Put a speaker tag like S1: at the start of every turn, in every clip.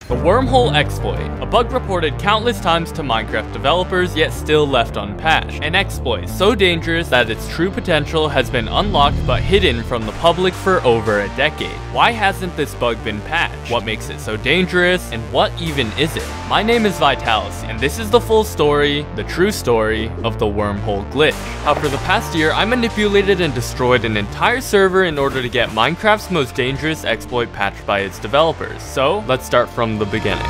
S1: The Wormhole Exploit, a bug reported countless times to Minecraft developers yet still left unpatched. An exploit so dangerous that its true potential has been unlocked but hidden from the public for over a decade. Why hasn't this bug been patched? What makes it so dangerous? And what even is it? My name is Vitalasy, and this is the full story, the true story, of the Wormhole glitch. How for the past year, I manipulated and destroyed an entire server in order to get Minecraft's most dangerous exploit patched by its developers. So, let's start from the beginning.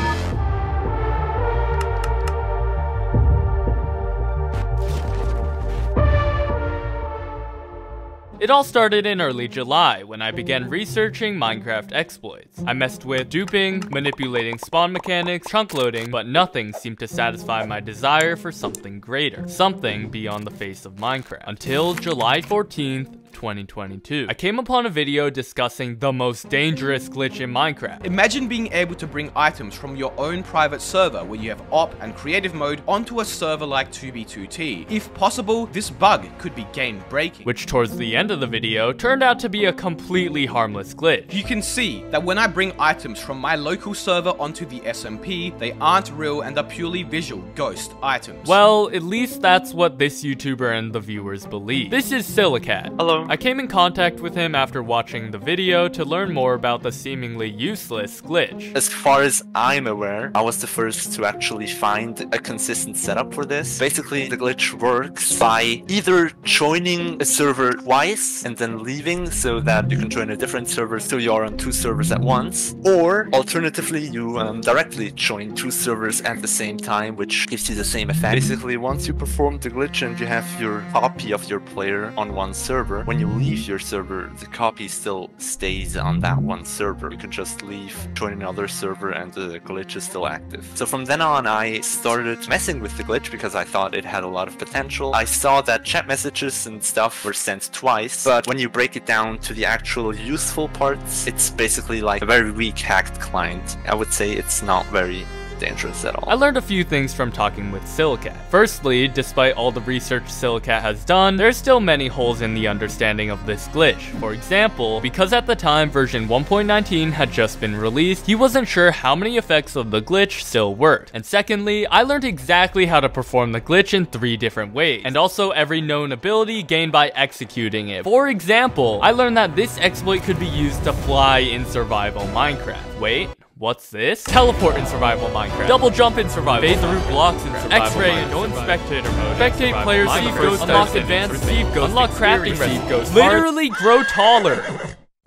S1: It all started in early July, when I began researching Minecraft exploits. I messed with duping, manipulating spawn mechanics, chunk loading, but nothing seemed to satisfy my desire for something greater, something beyond the face of Minecraft. Until July 14th, 2022. I came upon a video discussing the most dangerous glitch in Minecraft.
S2: Imagine being able to bring items from your own private server where you have op and creative mode onto a server like 2b2t. If possible, this bug could be game breaking.
S1: Which towards the end of the video turned out to be a completely harmless glitch.
S2: You can see that when I bring items from my local server onto the SMP, they aren't real and are purely visual ghost items.
S1: Well, at least that's what this YouTuber and the viewers believe. This is Silicat.
S3: Hello.
S1: I came in contact with him after watching the video to learn more about the seemingly useless glitch.
S3: As far as I'm aware, I was the first to actually find a consistent setup for this. Basically, the glitch works by either joining a server twice and then leaving so that you can join a different server so you are on two servers at once, or alternatively, you directly join two servers at the same time, which gives you the same effect. Basically, once you perform the glitch and you have your copy of your player on one server, when you leave your server, the copy still stays on that one server. You can just leave, join another server, and the glitch is still active. So from then on, I started messing with the glitch because I thought it had a lot of potential. I saw that chat messages and stuff were sent twice, but when you break it down to the actual useful parts, it's basically like a very weak hacked client. I would say it's not very dangerous at all.
S1: I learned a few things from talking with Silicat. Firstly, despite all the research Silicat has done, there's still many holes in the understanding of this glitch. For example, because at the time version 1.19 had just been released, he wasn't sure how many effects of the glitch still worked. And secondly, I learned exactly how to perform the glitch in 3 different ways, and also every known ability gained by executing it. For example, I learned that this exploit could be used to fly in survival Minecraft. Wait, what's this? Teleport in survival Minecraft. Double jump in survival. Fade through blocks in survival. X-ray, go in spectator mode. Spectate players, receive ghost. Unlock advanced, receive ghost. Unlock crafting, receive ghost. Literally grow taller.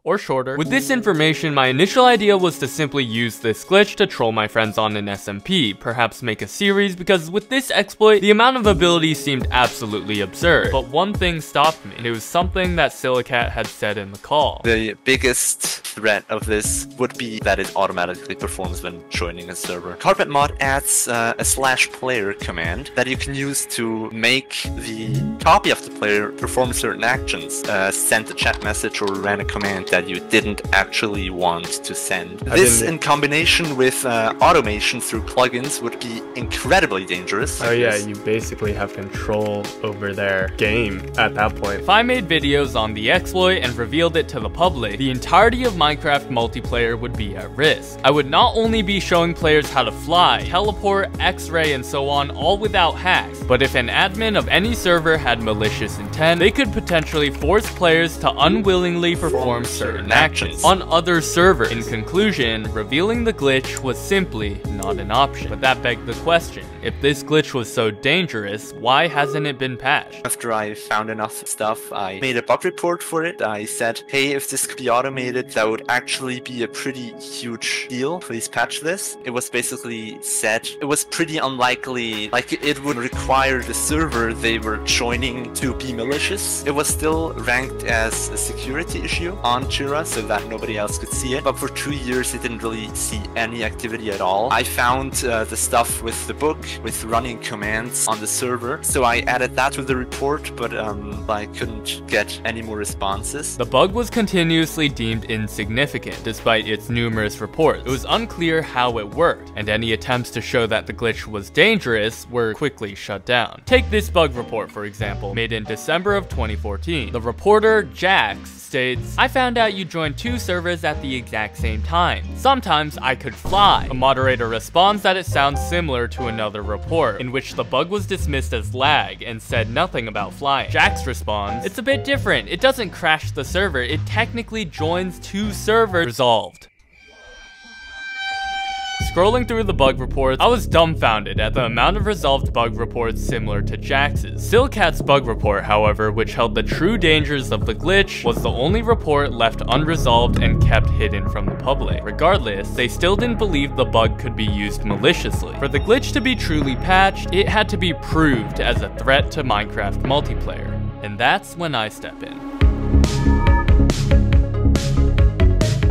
S1: Or shorter. With this information, my initial idea was to simply use this glitch to troll my friends on an SMP, perhaps make a series, because with this exploit, the amount of abilities seemed absolutely absurd. But one thing stopped me, and it was something that Silicat had said in the call.
S3: The biggest threat of this would be that it automatically performs when joining a server. Carpet mod adds a /player command that you can use to make the copy of the player perform certain actions, send a chat message or ran a command that you didn't actually want to send. This in combination with automation through plugins would be incredibly dangerous.
S4: Oh yeah, you basically have control over their game at that point.
S1: If I made videos on the exploit and revealed it to the public, the entirety of Minecraft multiplayer would be at risk. I would not only be showing players how to fly, teleport, X-ray, and so on, all without hacks, but if an admin of any server had malicious intent, they could potentially force players to unwillingly perform certain actions on other servers. In conclusion, revealing the glitch was simply not an option. But that begged the question, if this glitch was so dangerous, why hasn't it been patched?
S3: After I found enough stuff, I made a bug report for it. I said, hey, if this could be automated, that would actually be a pretty huge deal. Please patch this. It was basically said it was pretty unlikely, like it would require the server they were joining to be malicious. It was still ranked as a security issue on Jira so that nobody else could see it, but for 2 years it didn't really see any activity at all. I found the stuff with the book, with running commands on the server, so I added that to the report, but I couldn't get any more responses.
S1: The bug was continuously deemed insignificant despite its numerous reports. It was unclear how it worked, and any attempts to show that the glitch was dangerous were quickly shut down. Take this bug report for example, made in December of 2014. The reporter, Jax, states, I found that you join 2 servers at the exact same time. Sometimes I could fly. A moderator responds that it sounds similar to another report, in which the bug was dismissed as lag and said nothing about flying. Jax responds, it's a bit different. It doesn't crash the server. It technically joins 2 servers. Resolved. Scrolling through the bug reports, I was dumbfounded at the amount of resolved bug reports similar to Jax's. Silcat's bug report, however, which held the true dangers of the glitch, was the only report left unresolved and kept hidden from the public. Regardless, they still didn't believe the bug could be used maliciously. For the glitch to be truly patched, it had to be proved as a threat to Minecraft multiplayer. And that's when I step in.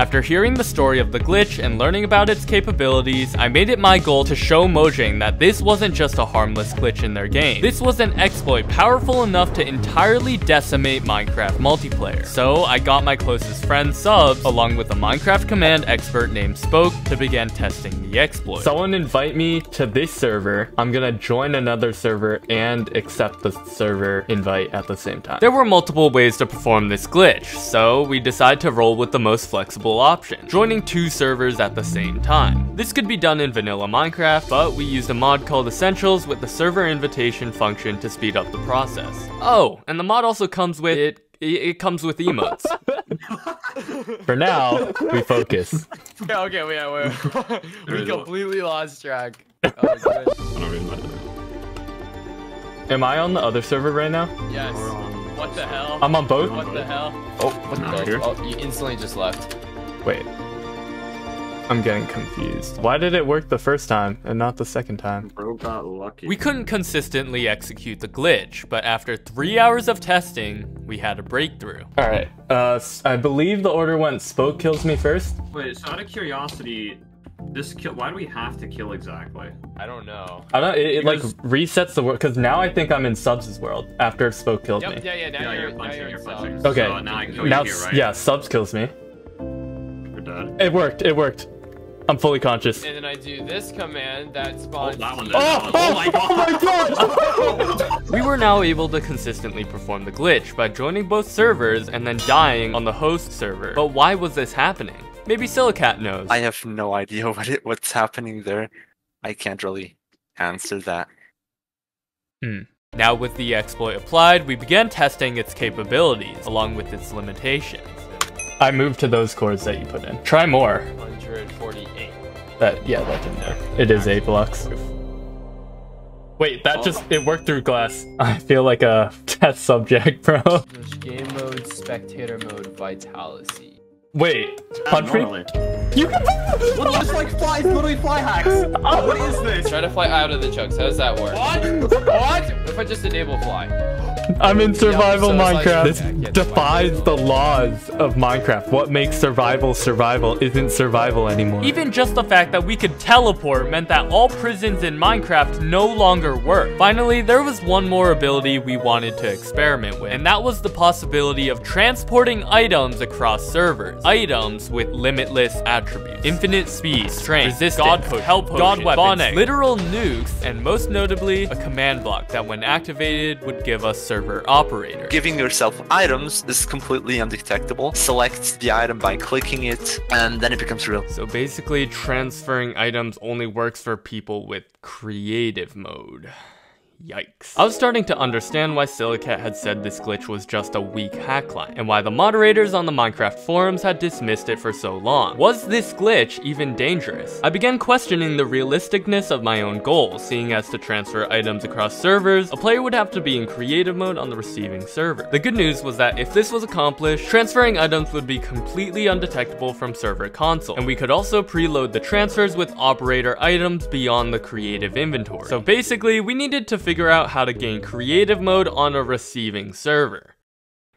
S1: After hearing the story of the glitch and learning about its capabilities, I made it my goal to show Mojang that this wasn't just a harmless glitch in their game. This was an exploit powerful enough to entirely decimate Minecraft multiplayer. So I got my closest friend Subs, along with a Minecraft command expert named Spoke, to begin testing the exploit.
S4: Someone invite me to this server. I'm gonna join another server and accept the server invite at the same time.
S1: There were multiple ways to perform this glitch, so we decided to roll with the most flexible option, joining 2 servers at the same time. This could be done in vanilla Minecraft, but we used a mod called Essentials with the server invitation function to speed up the process. Oh, and the mod also comes with it comes with emotes.
S4: For now, we focus.
S5: Okay, wait. We completely lost track. Oh, good.
S4: Am I on the other server right now?
S5: Yes. What the hell?
S4: I'm on both?
S5: What the hell?
S4: Oh, what the
S5: Oh, you instantly just left.
S4: Wait. I'm getting confused. Why did it work the first time and not the second time?
S6: Bro got lucky.
S1: We couldn't consistently execute the glitch, but after 3 hours of testing, we had a breakthrough.
S4: Alright, I believe the order went Spoke kills me first.
S6: Wait, so out of curiosity, this kill, why do we have to kill exactly?
S5: I don't know.
S4: I don't. It like resets the world because now I think I'm in Subs' world after Spoke kills me.
S5: Yeah. Now
S6: you're
S5: punching.
S6: you're punching.
S4: Okay.
S6: So now I can kill
S4: Now,
S6: you here, right?
S4: yeah, Subs kills me.
S6: You're dead.
S4: It worked. It worked. I'm fully conscious.
S5: And then I do this command that spawns.
S6: Oh, that one. Oh my god!
S1: We were now able to consistently perform the glitch by joining both servers and then dying on the host server. But why was this happening? Maybe Silicat knows.
S3: I have no idea what's happening there. I can't really answer that.
S1: Now with the exploit applied, we began testing its capabilities, along with its limitations.
S4: I moved to those chords that you put in. Try more.
S5: 148.
S4: That didn't work. It is 8 blocks. Wait, that it worked through glass. I feel like a test subject, bro.
S5: Game mode, spectator mode, Vitalasy.
S4: Wait, punch me? You can.
S6: What looks like flies? Literally fly hacks. What is this?
S5: Try to fly out of the chunks. How does that work? What? What if I just enable fly?
S4: I'm in survival
S5: so it's
S4: Minecraft.
S5: like-
S4: This defies the laws of Minecraft. What makes survival isn't survival anymore.
S1: Even just the fact that we could teleport meant that all prisons in Minecraft no longer work. Finally, there was one more ability we wanted to experiment with, and that was the possibility of transporting items across servers. Items with limitless attributes. Infinite speed, strength, resistance, god potion, help potion, god weapons, literal nukes, and most notably, a command block that when activated would give us server operator.
S3: Giving yourself items is completely undetectable. Select the item by clicking it, and then it becomes real.
S1: So basically, transferring items only works for people with creative mode. Yikes. I was starting to understand why Silicat had said this glitch was just a weak hackline, and why the moderators on the Minecraft forums had dismissed it for so long. Was this glitch even dangerous? I began questioning the realisticness of my own goals, seeing as to transfer items across servers, a player would have to be in creative mode on the receiving server. The good news was that if this was accomplished, transferring items would be completely undetectable from server console, and we could also preload the transfers with operator items beyond the creative inventory. So basically, we needed to figure out how to gain creative mode on a receiving server.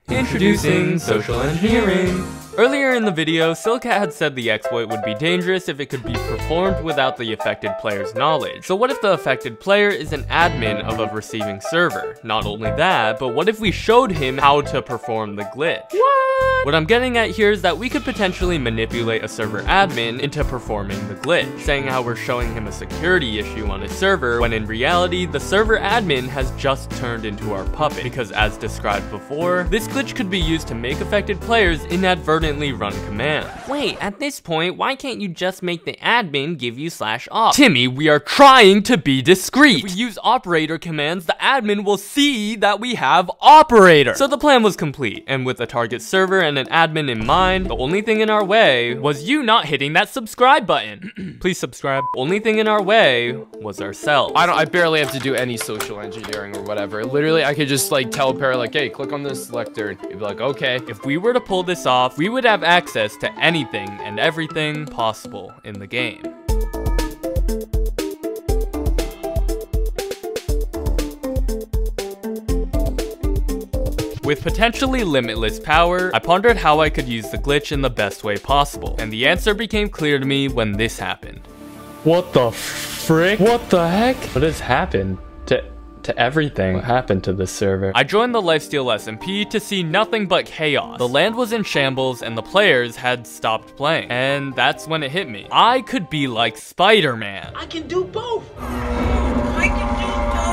S1: Introducing social engineering. Earlier in the video, Silicat had said the exploit would be dangerous if it could be performed without the affected player's knowledge. So what if the affected player is an admin of a receiving server? Not only that, but what if we showed him how to perform the glitch? What? What? What I'm getting at here is that we could potentially manipulate a server admin into performing the glitch, saying how we're showing him a security issue on his server, when in reality, the server admin has just turned into our puppet, because as described before, this glitch could be used to make affected players inadvertently run commands. Wait, at this point, why can't you just make the admin give you /op? Timmy, we are trying to be discreet. If we use operator commands, the admin will see that we have operator. So the plan was complete, and with a target server and an admin in mind, the only thing in our way was you not hitting that subscribe button. Please subscribe. Only thing in our way was ourselves.
S5: I barely have to do any social engineering or whatever. Literally, I could just like tell Para like, hey, click on this selector. And he'd be like, okay.
S1: If we were to pull this off, we would have access to anything and everything possible in the game. With potentially limitless power, I pondered how I could use the glitch in the best way possible, and the answer became clear to me when this happened.
S4: What the frick? What the heck? What has happened to everything? What happened to this server?
S1: I joined the lifesteal SMP to see nothing but chaos. The land was in shambles and the players had stopped playing. And that's when it hit me. I could be like Spider-Man.
S7: I can do both.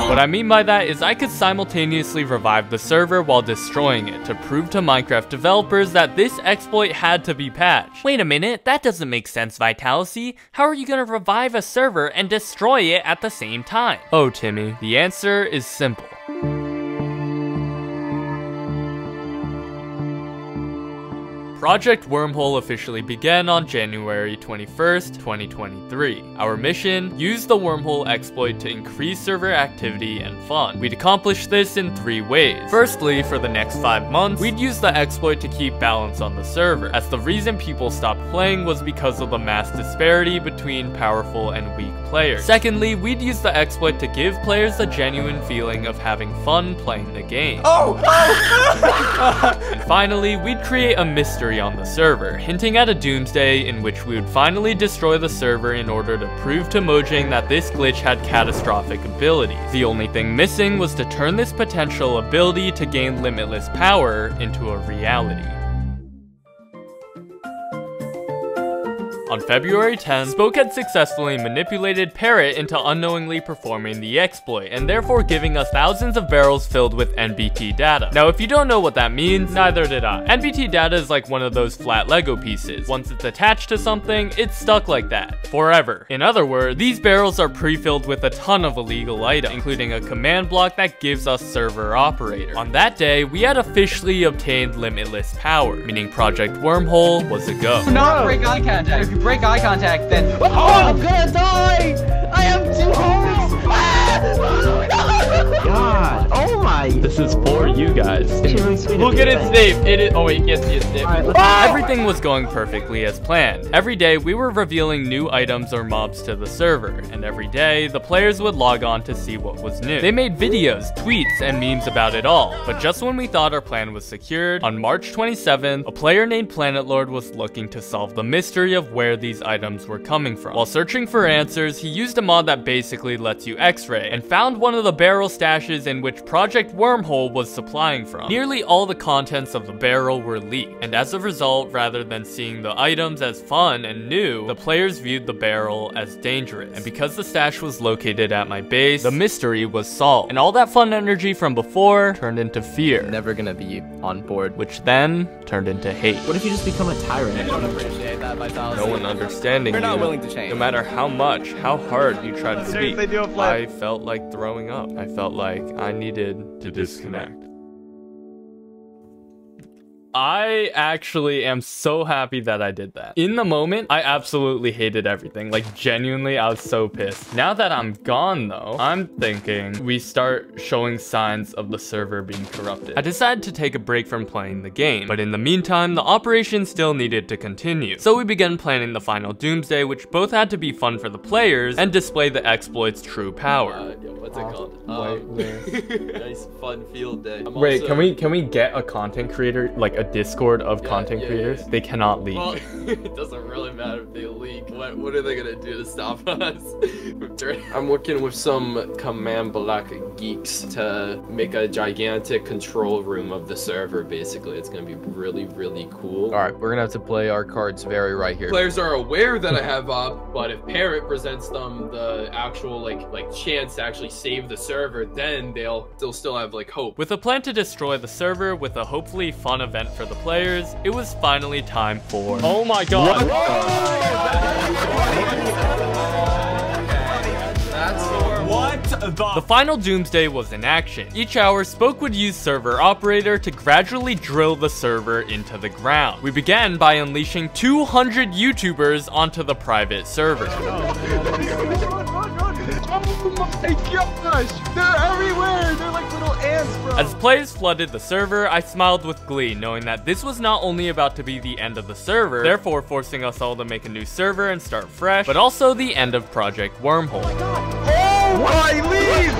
S1: What I mean by that is I could simultaneously revive the server while destroying it to prove to Minecraft developers that this exploit had to be patched. Wait a minute, that doesn't make sense, Vitalasy. How are you gonna revive a server and destroy it at the same time? Oh, Timmy, the answer is simple. Project Wormhole officially began on January 21st, 2023. Our mission, use the Wormhole Exploit to increase server activity and fun. We'd accomplish this in 3 ways. Firstly, for the next 5 months, we'd use the exploit to keep balance on the server, as the reason people stopped playing was because of the mass disparity between powerful and weak players. Secondly, we'd use the exploit to give players a genuine feeling of having fun playing the game. And finally, we'd create a mystery on the server, hinting at a doomsday in which we would finally destroy the server in order to prove to Mojang that this glitch had catastrophic abilities. The only thing missing was to turn this potential ability to gain limitless power into a reality. On February 10th, Spoke had successfully manipulated Parrot into unknowingly performing the exploit, and therefore giving us thousands of barrels filled with NBT data. Now, if you don't know what that means, neither did I. NBT data is like one of those flat Lego pieces. Once it's attached to something, it's stuck like that, forever. In other words, these barrels are pre-filled with a ton of illegal items, including a command block that gives us server operator. On that day, we had officially obtained limitless power, meaning Project Wormhole was a go.
S8: Do not break eye contact. If you break eye contact, then I'm gonna die! I have 2 holes!
S7: God, oh my!
S4: This is for you guys.
S1: Look at its name. It is. Oh wait, you can't see its name. Everything was going perfectly as planned. Every day we were revealing new items or mobs to the server, and every day the players would log on to see what was new. They made videos, tweets, and memes about it all. But just when we thought our plan was secured, on March 27th, a player named PlanetLord was looking to solve the mystery of where these items were coming from. While searching for answers, he used a mod that basically lets you X-ray, and found one of the barrel stashes in which Project Wormhole was supplying from. Nearly all the contents of the barrel were leaked, and as a result, rather than seeing the items as fun and new, the players viewed the barrel as dangerous. And because the stash was located at my base, the mystery was solved, and all that fun energy from before turned into fear.
S5: Never gonna be on board.
S1: Which then turned into hate.
S7: What if you just become a tyrant?
S5: I don't appreciate that, Vitalasy.
S1: No one understanding
S5: We're not
S1: you.
S5: willing to change.
S1: No matter how much, how hard you tried to speak, I felt like throwing up. I felt like I needed to disconnect. I actually am so happy that I did that. In the moment, I absolutely hated everything. Like, genuinely, I was so pissed. Now that I'm gone, though, I'm thinking we start showing signs of the server being corrupted. I decided to take a break from playing the game, but in the meantime, the operation still needed to continue. So we began planning the final doomsday, which both had to be fun for the players and display the exploit's true power.
S5: What's it called? Nice fun field day.
S4: Wait, can we get a content creator, like a Discord of content creators?
S5: Yeah.
S4: They cannot leak.
S5: Well, it doesn't really matter if they leak. What are they gonna do to stop us? I'm working with some command block geeks to make a gigantic control room of the server. Basically, it's gonna be really, really cool. All right, we're gonna have to play our cards very right here. Players are aware that I have up, but if Parrot presents them the actual like chance to actually save the server, then they'll still have like hope.
S1: With a plan to destroy the server with a hopefully fun event for the players, it was finally time for...
S4: Oh my god!
S1: The final doomsday was in action. Each hour, Spoke would use server operator to gradually drill the server into the ground. We began by unleashing 200 YouTubers onto the private server.
S8: Oh my gosh! They're everywhere! They're like little ants, bro!
S1: As players flooded the server, I smiled with glee, knowing that this was not only about to be the end of the server, therefore forcing us all to make a new server and start fresh, but also the end of Project Wormhole.
S8: Oh my leave!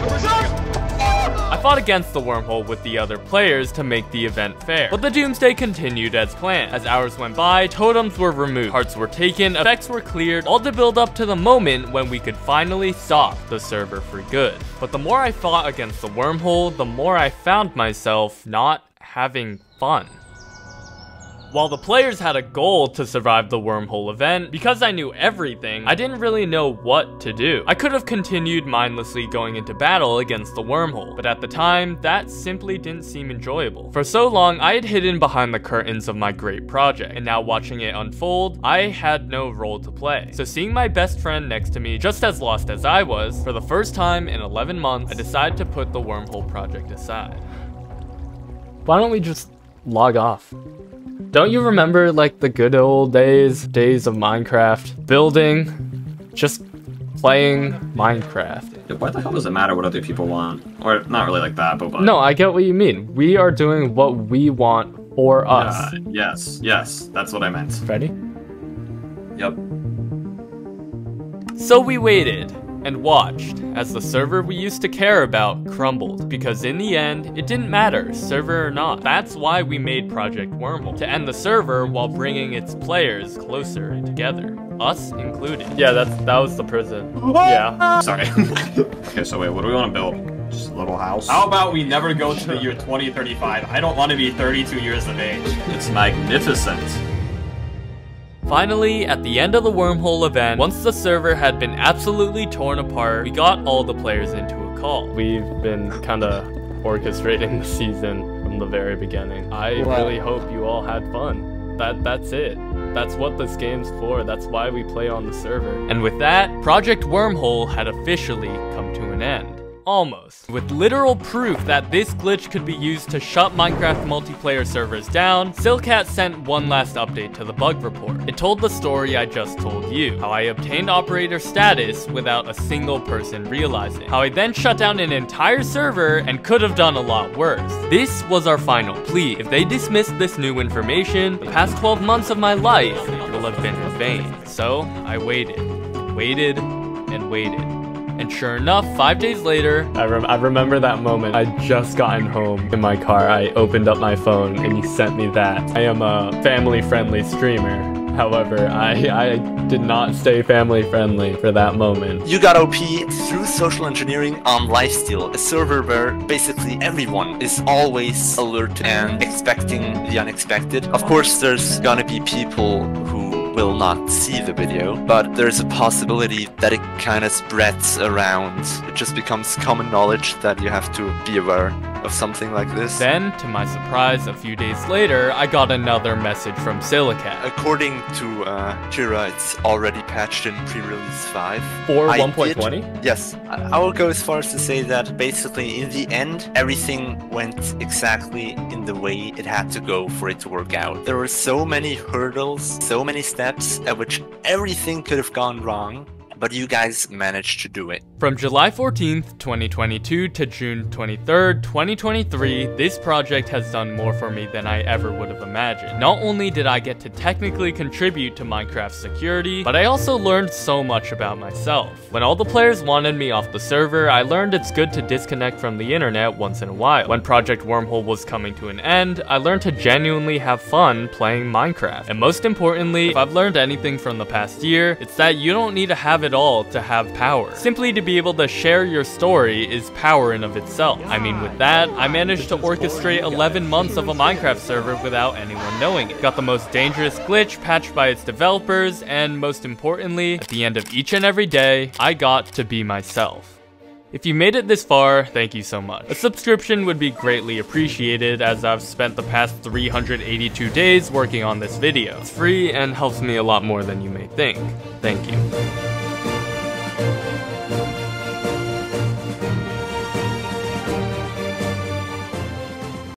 S1: I fought against the wormhole with the other players to make the event fair, but the doomsday continued as planned. As hours went by, totems were removed, hearts were taken, effects were cleared, all to build up to the moment when we could finally stop the server for good. But the more I fought against the wormhole, the more I found myself not having fun. While the players had a goal to survive the wormhole event, because I knew everything, I didn't really know what to do. I could have continued mindlessly going into battle against the wormhole, but at the time, that simply didn't seem enjoyable. For so long, I had hidden behind the curtains of my great project, and now watching it unfold, I had no role to play. So seeing my best friend next to me, just as lost as I was, for the first time in 11 months, I decided to put the wormhole project aside.
S4: Why don't we just log off? Don't you remember like the good old days of Minecraft? Building, just playing Minecraft.
S6: Yeah, why the hell does it matter what other people want? Or not really like that, but
S4: no, I get what you mean. We are doing what we want for us.
S6: Yes, that's what I meant.
S4: Ready?
S6: Yep.
S1: So we waited and watched as the server we used to care about crumbled, because in the end, it didn't matter, server or not. That's why we made Project Wormhole, to end the server while bringing its players closer together, us included.
S4: Yeah, that was the prison. Yeah.
S6: Sorry. Okay, so wait, what do we want to build? Just a little house? How about we never go to the year 2035? I don't want to be 32 years of age. It's magnificent.
S1: Finally, at the end of the wormhole event, once the server had been absolutely torn apart, we got all the players into a call.
S4: We've been kind of orchestrating the season from the very beginning. I really hope you all had fun. That's it. That's what this game's for. That's why we play on the server.
S1: And with that, Project Wormhole had officially come to an end. Almost. With literal proof that this glitch could be used to shut Minecraft multiplayer servers down, Silcat sent one last update to the bug report. It told the story I just told you, how I obtained operator status without a single person realizing, how I then shut down an entire server and could have done a lot worse. This was our final plea. If they dismissed this new information, the past 12 months of my life will have been in vain. So I waited, and waited. And sure enough, 5 days later...
S4: I remember that moment. I'd just gotten home in my car. I opened up my phone and you sent me that. I am a family-friendly streamer. However, I did not stay family-friendly for that moment.
S3: You got OP through social engineering on Lifesteal, a server where basically everyone is always alert and expecting the unexpected. Of course, there's gonna be people who will not see the video, but there's a possibility that it kind of spreads around. It just becomes common knowledge that you have to be aware of something like this.
S1: Then, to my surprise, a few days later, I got another message from Silcat.
S3: According to Jira, it's already patched in pre-release 5.
S4: For 1.20?
S3: Yes. I will go as far as to say that basically in the end, everything went exactly in the way it had to go for it to work out. There were so many hurdles, so many steps at which everything could have gone wrong, but you guys managed to do it.
S1: From July 14th, 2022 to June 23rd, 2023, this project has done more for me than I ever would have imagined. Not only did I get to technically contribute to Minecraft's security, but I also learned so much about myself. When all the players wanted me off the server, I learned it's good to disconnect from the internet once in a while. When Project Wormhole was coming to an end, I learned to genuinely have fun playing Minecraft. And most importantly, if I've learned anything from the past year, it's that you don't need to have it all to have power. Simply to be able to share your story is power in of itself. I mean, with that, I managed to orchestrate 11 months of a Minecraft server without anyone knowing it. Got the most dangerous glitch patched by its developers, and most importantly, at the end of each and every day, I got to be myself. If you made it this far, thank you so much. A subscription would be greatly appreciated, as I've spent the past 382 days working on this video. It's free and helps me a lot more than you may think. Thank you.